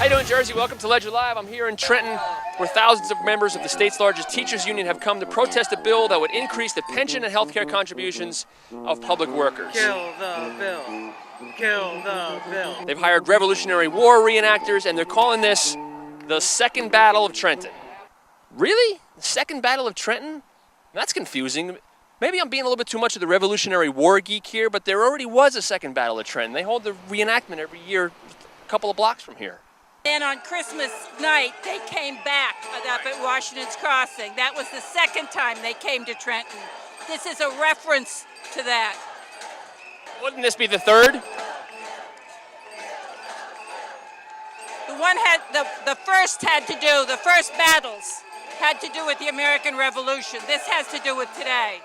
How you doing, Jersey? Welcome to Ledger Live. I'm here in Trenton, where thousands of members of the state's largest teachers union have come to protest a bill that would increase the pension and health care contributions of public workers. Kill the bill. Kill the bill. They've hired Revolutionary War reenactors, and they're calling this the Second Battle of Trenton. Really? The Second Battle of Trenton? That's confusing. Maybe I'm being a little bit too much of the Revolutionary War geek here, but there already was a Second Battle of Trenton. They hold the reenactment every year a couple of blocks from here. And on Christmas night, they came back up at Washington's Crossing. That was the second time they came to Trenton. This is a reference to that. Wouldn't this be the third? The first battles had to do with the American Revolution. This has to do with today.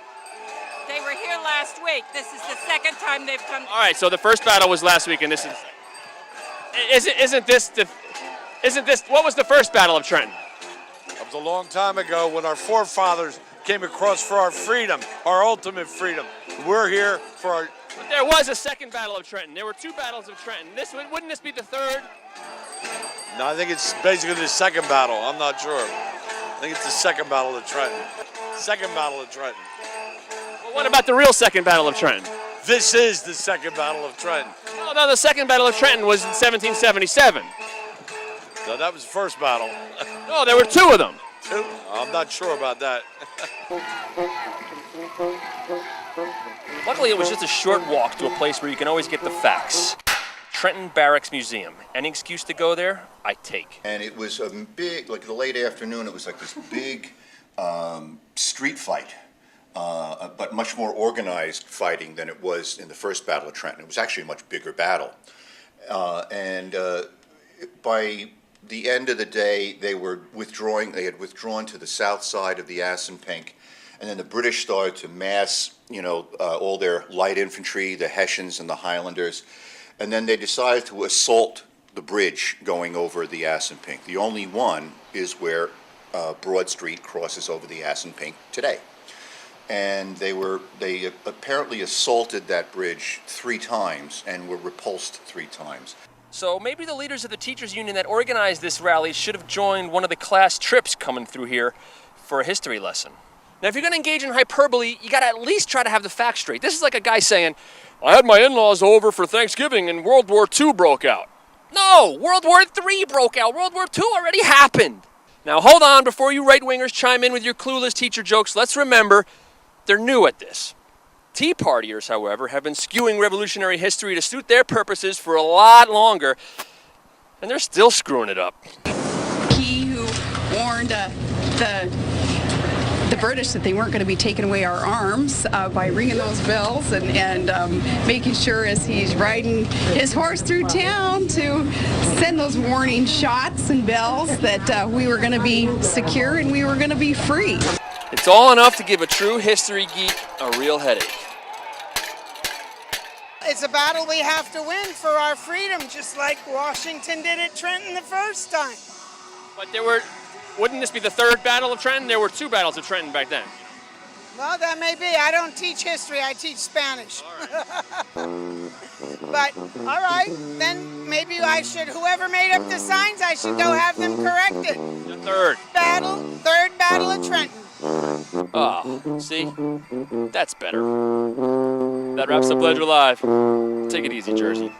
They were here last week. This is the second time they've come. All right, so the first battle was last week, and this is. Isn't this? What was the first Battle of Trenton? It was a long time ago when our forefathers came across for our freedom, our ultimate freedom. We're here for our. But there was a Second Battle of Trenton. There were two battles of Trenton. Wouldn't this be the third? No, I think it's basically the second battle. I'm not sure. I think it's the Second Battle of Trenton. Second Battle of Trenton. Well, what about the real Second Battle of Trenton? This is the Second Battle of Trenton. No, the Second Battle of Trenton was in 1777. No, that was the first battle. No, there were two of them. Two? I'm not sure about that. Luckily, it was just a short walk to a place where you can always get the facts. Trenton Barracks Museum. Any excuse to go there, I take. And it was a big, like the late afternoon, it was like this big street fight, but much more organized fighting than it was in the first Battle of Trenton. It was actually a much bigger battle. By the end of the day, they were withdrawing. They had withdrawn to the south side of the Assunpink, and then the British started to mass, all their light infantry, the Hessians and the Highlanders, and then they decided to assault the bridge going over the Assunpink. The only one is where Broad Street crosses over the Assunpink today. And they apparently assaulted that bridge 3 times and were repulsed 3 times. So maybe the leaders of the teachers union that organized this rally should have joined one of the class trips coming through here for a history lesson. Now, if you're going to engage in hyperbole, you got to at least try to have the facts straight. This is like a guy saying, I had my in-laws over for Thanksgiving and World War II broke out. No, World War III broke out. World War II already happened. Now, hold on before you right-wingers chime in with your clueless teacher jokes. Let's remember, they're new at this. Tea Partiers, however, have been skewing revolutionary history to suit their purposes for a lot longer, and they're still screwing it up. He who warned the British that they weren't going to be taking away our arms by ringing those bells and making sure as he's riding his horse through town to send those warning shots and bells that we were going to be secure and we were going to be free. It's all enough to give a true history geek a real headache. It's a battle we have to win for our freedom, just like Washington did at Trenton the first time. But wouldn't this be the third Battle of Trenton? There were 2 battles of Trenton back then. Well, that may be. I don't teach history, I teach Spanish. But, all right, then maybe whoever made up the signs, I should go have them corrected. The third Battle of Trenton. Oh, see? That's better. That wraps up Ledger Live. Take it easy, Jersey.